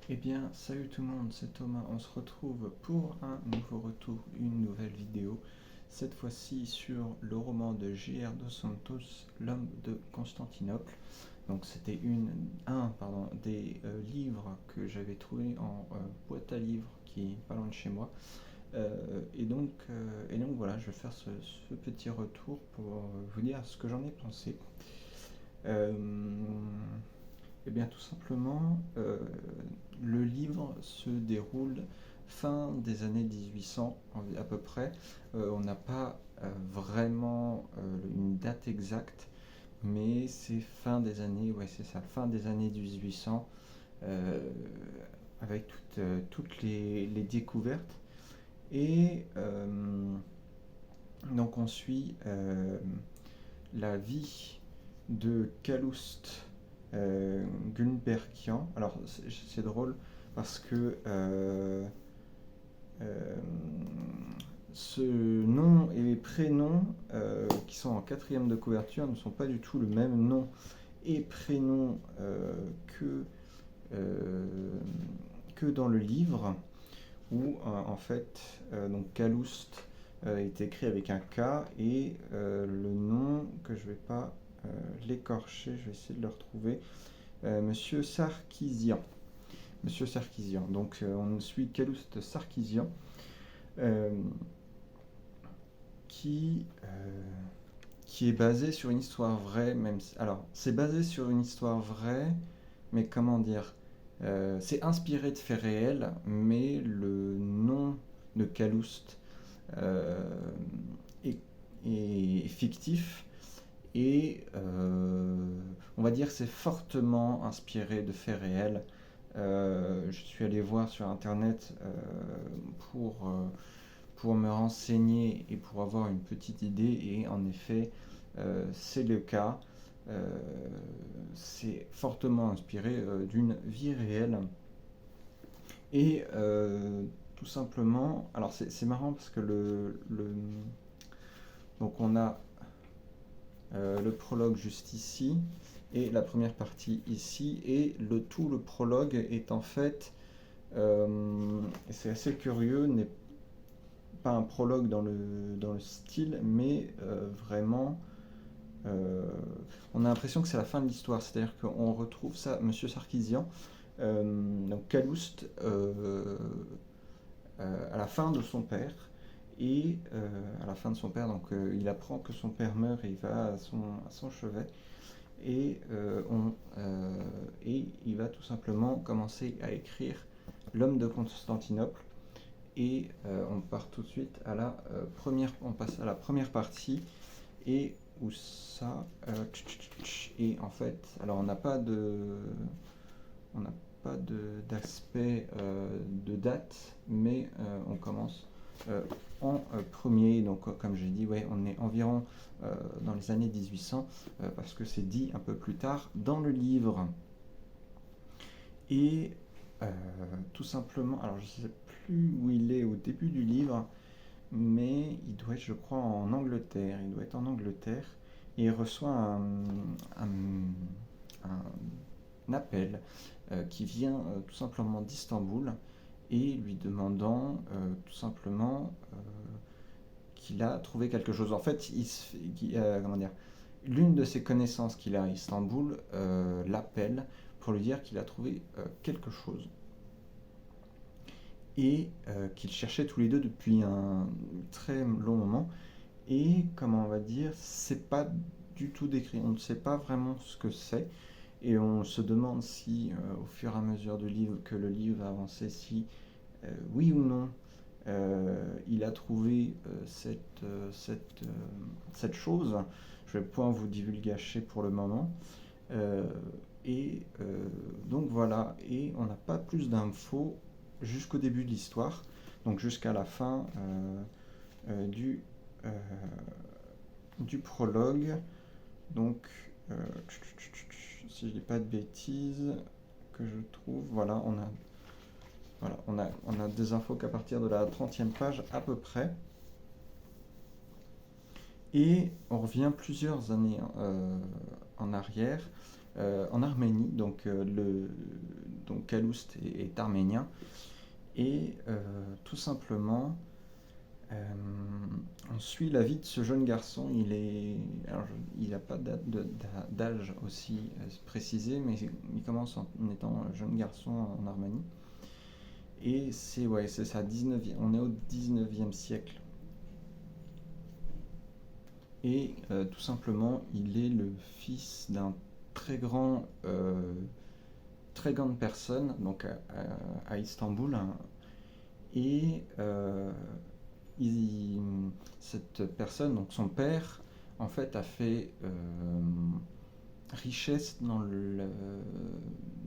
Eh bien, salut tout le monde, c'est Thomas. On se retrouve pour un nouveau retour, une nouvelle vidéo. Cette fois-ci sur le roman de J.R. Dos Santos, L'homme de Constantinople. Donc, c'était des livres que j'avais trouvé en boîte à livres qui est pas loin de chez moi. Et donc voilà, je vais faire ce petit retour pour vous dire ce que j'en ai pensé. Euh, Eh bien, tout simplement, le livre se déroule fin des années 1800 à peu près. On n'a pas vraiment une date exacte, mais c'est fin des années, ouais, c'est ça, fin des années 1800, euh, avec toutes les découvertes. Et donc, on suit la vie de Calouste Gulbenkian. Alors c'est drôle parce que euh, ce nom et prénom qui sont en quatrième de couverture ne sont pas du tout le même nom et prénom euh, que dans le livre où en fait donc Calouste est écrit avec un K et le nom que je vais pas l'écorcher, je vais essayer de le retrouver, Monsieur Sarkisian. Monsieur Sarkisian. Donc on suit Calouste Sarkisian euh, qui, qui est basé sur une histoire vraie, même si, alors c'est basé sur une histoire vraie, mais comment dire, c'est inspiré de faits réels, mais le nom de Calouste euh, est, est fictif et on va dire c'est fortement inspiré de faits réels. Je suis allé voir sur internet pour, euh, pour me renseigner et pour avoir une petite idée, et en effet, c'est le cas. Euh, c'est fortement inspiré d'une vie réelle. Et tout simplement, alors c'est marrant parce que donc on a le prologue juste ici et la première partie ici, et le prologue est en fait, c'est assez curieux, n'est pas un prologue dans le style, mais vraiment, euh, on a l'impression que c'est la fin de l'histoire, c'est-à-dire qu'on retrouve ça, Monsieur Sarkisian, donc Calouste, à la fin de son père, et à la fin de son père, donc il apprend que son père meurt et il va à son chevet, et, et il va tout simplement commencer à écrire L'homme de Constantinople. Et on part tout de suite à la on passe à la première partie, et où ça, et en fait, alors on n'a pas d'aspect de date, mais on commence en premier. Donc, comme j'ai dit, ouais, on est environ dans les années 1800, parce que c'est dit un peu plus tard dans le livre. Et euh, tout simplement, alors je ne sais plus où il est au début du livre, mais il doit être, je crois, en Angleterre. Il doit être en Angleterre, et il reçoit un appel qui vient tout simplement d'Istanbul, et lui demandant tout simplement qu'il a trouvé quelque chose. En fait, comment dire, l'une de ses connaissances qu'il a à Istanbul l'appelle pour lui dire qu'il a trouvé quelque chose, et qu'ils cherchaient tous les deux depuis un très long moment. Et comment on va dire, c'est pas du tout décrit, on ne sait pas vraiment ce que c'est, et on se demande si au fur et à mesure que le livre va avancer, si oui ou non il a trouvé cette chose. Je vais pouvoir vous divulgacher pour le moment. Euh, et donc voilà, et on n'a pas plus d'infos jusqu'au début de l'histoire, donc jusqu'à la fin euh, du, euh, du prologue. Donc, euh, si je dis pas de bêtises, que je trouve, on a des infos qu'à partir de la 30e page à peu près. Et on revient plusieurs années en arrière, en Arménie. Donc donc Calouste est arménien, et tout simplement, on suit la vie de ce jeune garçon. Il n'a pas d'âge aussi précisé, mais il commence en étant un jeune garçon en Arménie. Et c'est ça, on est au 19e siècle. Et tout simplement, il est le fils d'un très grand, très grande personne, donc à Istanbul, hein. Et il- cette personne, donc son père, en fait, a fait richesse dans le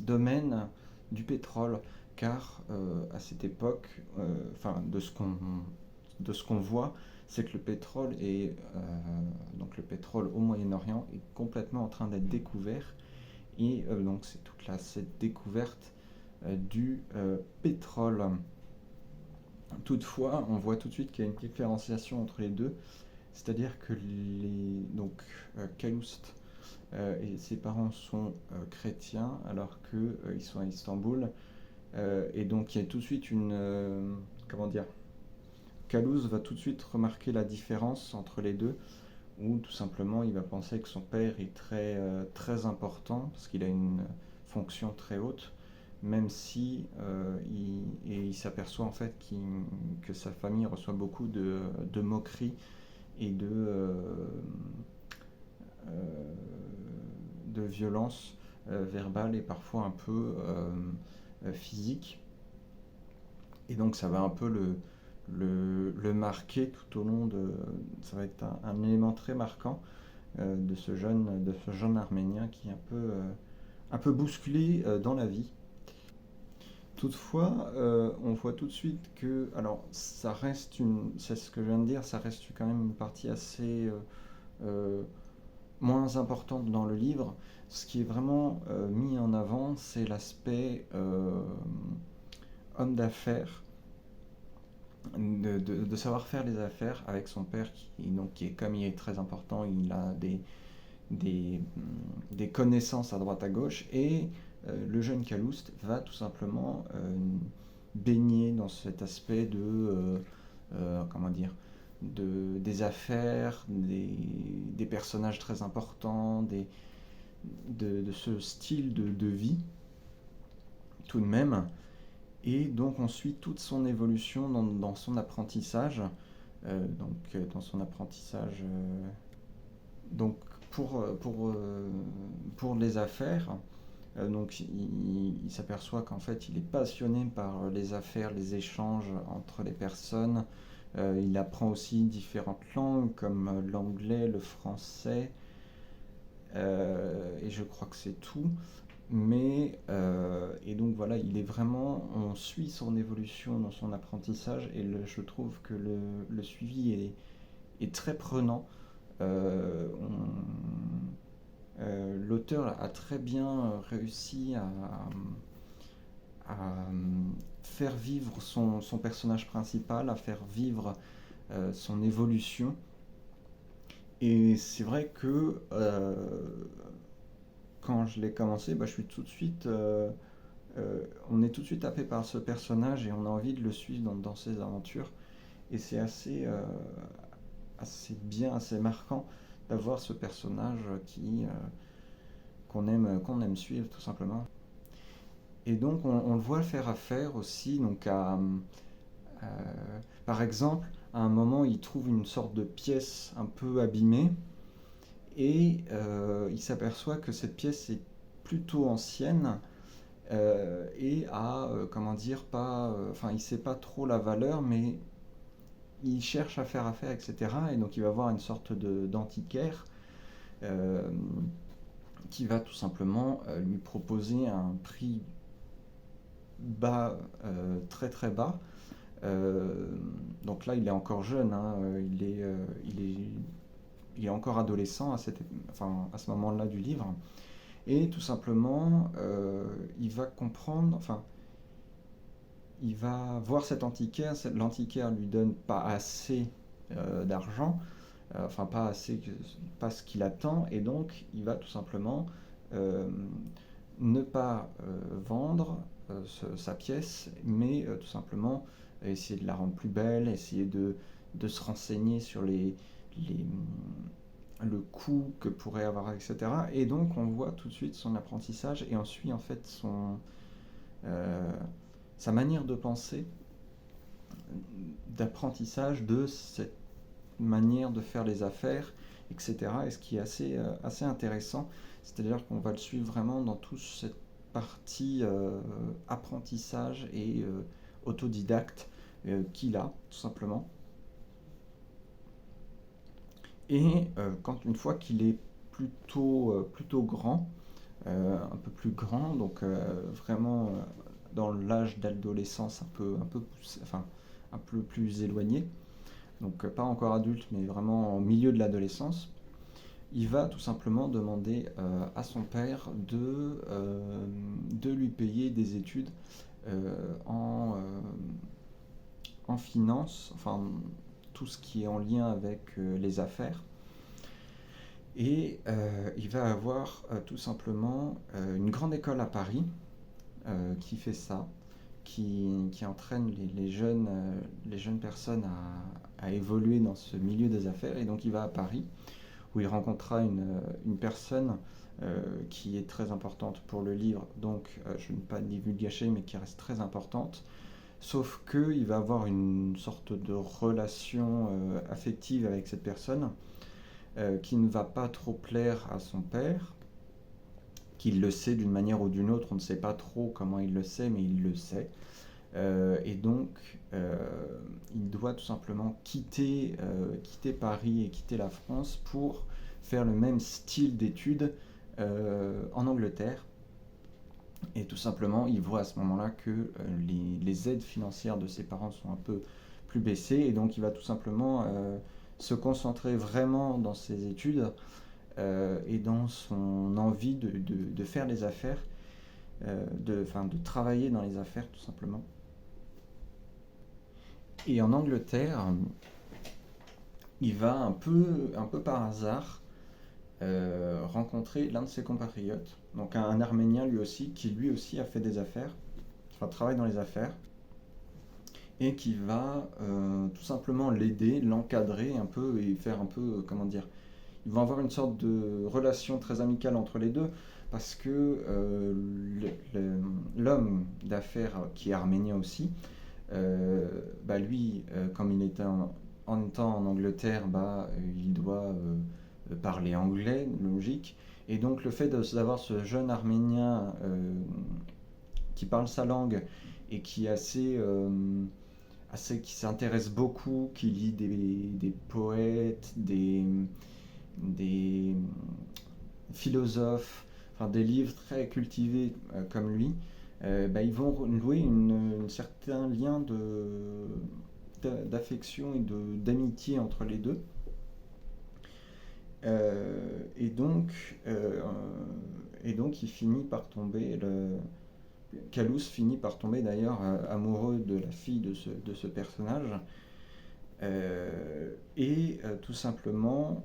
domaine du pétrole, car à cette époque, enfin de ce qu'on voit, c'est que le pétrole donc le pétrole au Moyen-Orient est complètement en train d'être découvert, et donc c'est toute cette découverte du pétrole. Toutefois, on voit tout de suite qu'il y a une différenciation entre les deux, c'est-à-dire que Calouste et ses parents sont chrétiens alors qu'ils sont à Istanbul, et donc il y a tout de suite comment dire, Calouste va tout de suite remarquer la différence entre les deux, où tout simplement il va penser que son père est très important parce qu'il a une fonction très haute, même si il s'aperçoit en fait que sa famille reçoit beaucoup de moqueries et de violences verbales et parfois un peu physiques. Et donc ça va un peu le marquer tout au long de... Ça va être un élément très marquant de ce jeune Arménien qui est un peu bousculé dans la vie. Toutefois, on voit tout de suite que, alors ça reste c'est ce que je viens de dire, ça reste quand même une partie assez euh, moins importante dans le livre. Ce qui est vraiment mis en avant, c'est l'aspect homme d'affaires, de savoir faire les affaires avec son père, qui est, comme il est très important, il a des, des connaissances à droite à gauche, et le jeune Calouste va tout simplement baigner dans cet aspect comment dire, des affaires, des personnages très importants, de ce style de vie tout de même. Et donc on suit toute son évolution dans son apprentissage. Dans son apprentissage donc pour les affaires, donc il s'aperçoit qu'en fait il est passionné par les affaires, les échanges entre les personnes. Il apprend aussi différentes langues comme l'anglais, le français, et je crois que c'est tout. Et donc voilà, on suit son évolution dans son apprentissage, et je trouve que le suivi est très prenant. Euh, L'auteur a très bien réussi à faire vivre son personnage principal, à faire vivre son évolution. Et c'est vrai que quand je l'ai commencé, je suis tout de suite, on est tout de suite happé par ce personnage et on a envie de le suivre dans ses aventures. Et c'est assez bien, assez marquant d'avoir ce personnage qu'on aime suivre tout simplement. Et donc on le voit faire affaire aussi, par exemple, à un moment il trouve une sorte de pièce un peu abîmée, et il s'aperçoit que cette pièce est plutôt ancienne, et comment dire, pas, enfin il sait pas trop la valeur, mais il cherche à faire affaire, etc. Et donc il va voir une sorte d'antiquaire euh, qui va tout simplement lui proposer un prix bas, très très bas. Donc là, il est encore jeune, hein, il est encore adolescent à ce moment-là du livre. Et tout simplement, il va comprendre, enfin, il va voir cet antiquaire, l'antiquaire lui donne pas assez d'argent, enfin pas assez, pas ce qu'il attend, et donc il va tout simplement euh, ne pas vendre sa pièce, mais tout simplement essayer de la rendre plus belle, essayer de se renseigner sur les, le coût que pourrait avoir, etc. Et donc on voit tout de suite son apprentissage et on suit en fait euh, sa manière de penser, d'apprentissage de cette manière de faire les affaires, etc. Et ce qui est assez intéressant, c'est-à-dire qu'on va le suivre vraiment dans toute cette partie apprentissage et autodidacte qu'il a, tout simplement. Et une fois qu'il est plutôt grand, un peu plus grand, donc vraiment dans l'âge d'adolescence enfin, un peu plus éloigné, donc pas encore adulte, mais vraiment au milieu de l'adolescence, il va tout simplement demander à son père de lui payer des études euh, en, euh, en finance, enfin tout ce qui est en lien avec les affaires. Et il va avoir tout simplement une grande école à Paris qui fait ça, qui entraîne les jeunes personnes à évoluer dans ce milieu des affaires. Et donc il va à Paris, où il rencontrera une personne qui est très importante pour le livre, donc je ne vais pas divulgacher, mais qui reste très importante. Sauf qu'il va avoir une sorte de relation affective avec cette personne qui ne va pas trop plaire à son père, qu'il le sait d'une manière ou d'une autre, on ne sait pas trop comment il le sait, mais il le sait. Et donc, il doit tout simplement quitter Paris et quitter la France pour faire le même style d'études en Angleterre. Et tout simplement, il voit à ce moment-là que les aides financières de ses parents sont un peu plus baissées, et donc il va tout simplement se concentrer vraiment dans ses études et dans son envie de faire les affaires, de travailler dans les affaires tout simplement. Et en Angleterre, il va un peu par hasard rencontrer l'un de ses compatriotes, donc un Arménien lui aussi, qui lui aussi a fait des affaires, enfin travaille dans les affaires, et qui va tout simplement l'aider, l'encadrer un peu et faire un peu, comment dire, ils vont avoir une sorte de relation très amicale entre les deux, parce que l'homme d'affaires qui est arménien aussi, lui, comme il était en étant en Angleterre, il doit parler anglais, logique. Et donc le fait d'avoir ce jeune arménien qui parle sa langue et qui est qui s'intéresse beaucoup, qui lit des poètes, des philosophes, enfin des livres très cultivés comme lui, ils vont louer un certain lien d'affection et d'amitié entre les deux. Euh, et, donc, euh, et donc, il finit par tomber, Calous finit par tomber d'ailleurs amoureux de la fille de ce personnage. Tout simplement,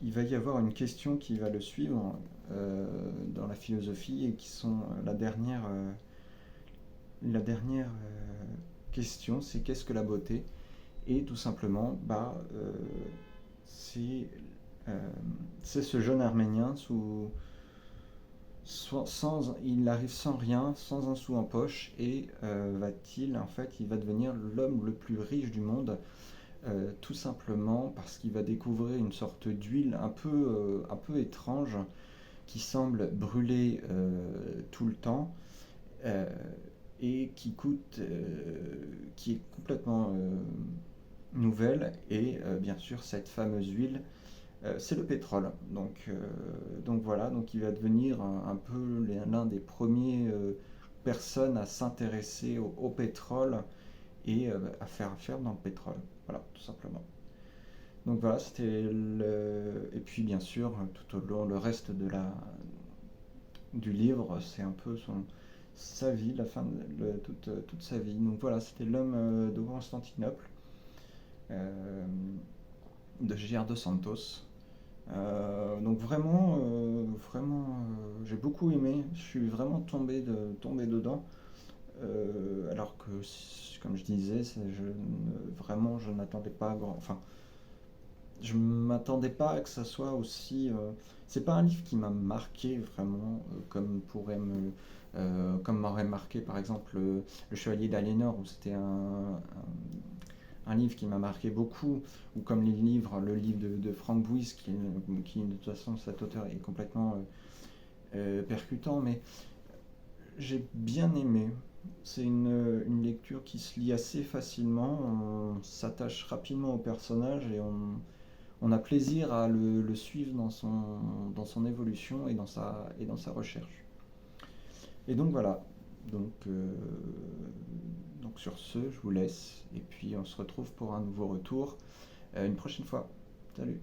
il va y avoir une question qui va le suivre dans la philosophie et qui sont la dernière question, c'est qu'est-ce que la beauté? Et tout simplement, c'est euh, c'est ce jeune Arménien il arrive sans rien, sans un sou en poche, et en fait, il va devenir l'homme le plus riche du monde, tout simplement parce qu'il va découvrir une sorte d'huile un peu étrange qui semble brûler tout le temps euh, et qui est complètement nouvelle. Et bien sûr, cette fameuse huile, c'est le pétrole. Donc voilà, donc il va devenir un peu l'un des premiers personnes à s'intéresser au pétrole et à faire affaire dans le pétrole. Voilà, tout simplement. Donc voilà, c'était le... Et puis bien sûr, tout au long, le reste du livre, c'est un peu sa vie, toute sa vie. Donc voilà, c'était l'homme de Constantinople, euh, de Gilles dos Santos. Donc vraiment, j'ai beaucoup aimé. Je suis vraiment tombé dedans. Alors que, comme je disais, vraiment, je n'attendais pas enfin, je m'attendais pas à que ça soit aussi. C'est pas un livre qui m'a marqué vraiment, comme m'aurait marqué par exemple Le Chevalier d'Aliénor, où c'était un livre qui m'a marqué beaucoup, ou comme le livre de Frank Buis, qui de toute façon cet auteur est complètement percutant, mais j'ai bien aimé. C'est une lecture qui se lit assez facilement, on s'attache rapidement au personnage et on a plaisir à le suivre dans son évolution et dans sa recherche. Et donc voilà, donc, euh, donc sur ce, je vous laisse et puis on se retrouve pour un nouveau retour une prochaine fois. Salut!